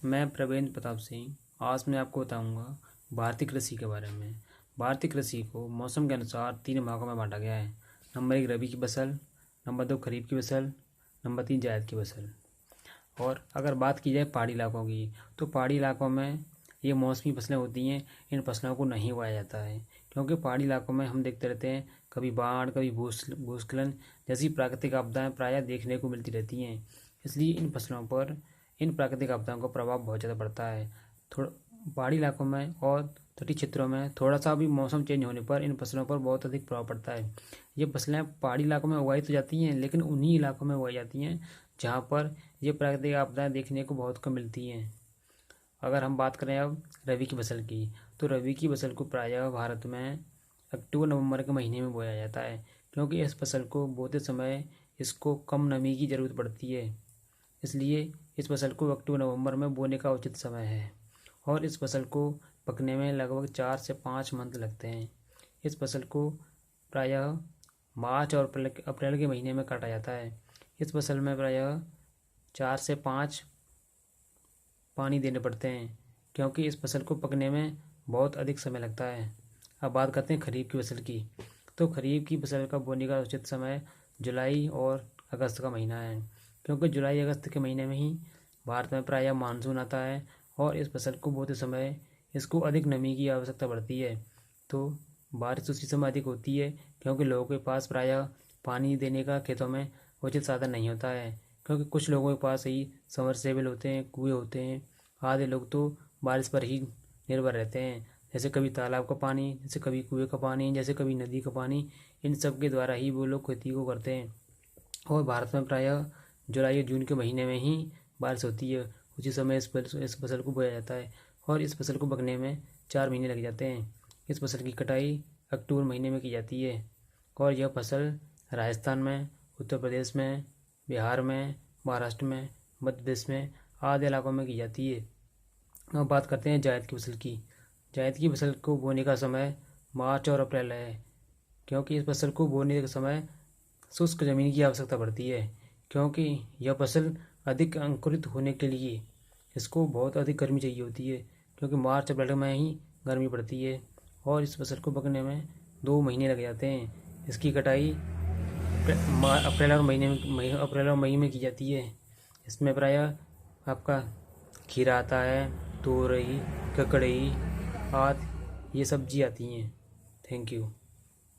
मैं प्रवीण प्रताप सिंह। आज मैं आपको बताऊंगा भारतीय कृषि के बारे में। भारतीय कृषि को मौसम के अनुसार 3 भागों में बांटा गया है। नंबर 1 रबी की फसल, नंबर 2 खरीफ की फसल, नंबर 3 जायद की फसल। और अगर बात की जाए पहाड़ी इलाकों की, तो पहाड़ी इलाकों में ये मौसमी फसलें होती हैं। इन फसलों को नहीं उगाया जाता है क्योंकि पहाड़ी इलाकों में हम देखते रहते हैं कभी बाढ़, कभी भूस्खलन जैसी प्राकृतिक आपदाएं प्रायः देखने को मिलती रहती हैं। इसलिए इन प्राकृतिक आपदाओं का प्रभाव बहुत ज़्यादा पड़ता है। थोड़ा पहाड़ी इलाकों में और तटीय क्षेत्रों में थोड़ा सा भी मौसम चेंज होने पर इन फसलों पर बहुत अधिक प्रभाव पड़ता है। ये फसलें पहाड़ी इलाकों में उगाई तो जाती हैं, लेकिन उन्हीं इलाकों में उगाई जाती हैं जहाँ पर ये प्राकृतिक आपदाएं देखने को बहुत कम मिलती हैं। अगर हम बात करें अब रबी की फसल की, तो रबी की फसल को प्रायः भारत में अक्टूबर नवंबर के महीने में बोया जाता है क्योंकि इस फसल को बोते समय इसको कम नमी की ज़रूरत पड़ती है। इसलिए इस फसल को अक्टूबर नवंबर में बोने का उचित समय है और इस फसल को पकने में लगभग 4 से 5 मंथ लगते हैं। इस फसल को प्रायः मार्च और अप्रैल के महीने में काटा जाता है। इस फसल में प्रायः 4 से 5 पानी देने पड़ते हैं क्योंकि इस फसल को पकने में बहुत अधिक समय लगता है। अब बात करते हैं खरीफ की फसल की, तो खरीफ की फसल का बोने का उचित समय जुलाई और अगस्त का महीना है क्योंकि जुलाई अगस्त के महीने में ही भारत में प्रायः मानसून आता है और इस फसल को बोते समय इसको अधिक नमी की आवश्यकता पड़ती है। तो बारिश उसी समय अधिक होती है क्योंकि लोगों के पास प्रायः पानी देने का खेतों में उचित साधन नहीं होता है क्योंकि कुछ लोगों के पास ही समरसेबल होते हैं, कुएँ होते हैं। आधे लोग तो बारिश पर ही निर्भर रहते हैं, जैसे कभी तालाब का पानी, जैसे कभी कुएँ का पानी, जैसे कभी नदी का पानी। इन सब के द्वारा ही वो लोग खेती को करते हैं और भारत में प्रायः जुलाई और जून के महीने में ही बारिश होती है। उसी समय इस फसल को बोया जाता है और इस फसल को पकने में 4 महीने लग जाते हैं। इस फसल की कटाई अक्टूबर महीने में की जाती है और यह फसल राजस्थान में, उत्तर प्रदेश में, बिहार में, महाराष्ट्र में, मध्य प्रदेश में आदि इलाकों में की जाती है। अब बात करते हैं जायद की फसल की। जायद की फसल को बोने का समय मार्च और अप्रैल है क्योंकि इस फसल को बोने के समय शुष्क ज़मीन की आवश्यकता पड़ती है क्योंकि यह फसल अधिक अंकुरित होने के लिए इसको बहुत अधिक गर्मी चाहिए होती है क्योंकि मार्च अप्रैल में ही गर्मी पड़ती है और इस फसल को पकने में 2 महीने लग जाते हैं। इसकी कटाई अप्रैल और मई में की जाती है। इसमें प्रायः आपका खीरा आता है, तोरई, ककड़ी आदि ये सब्जी आती हैं। Thank you.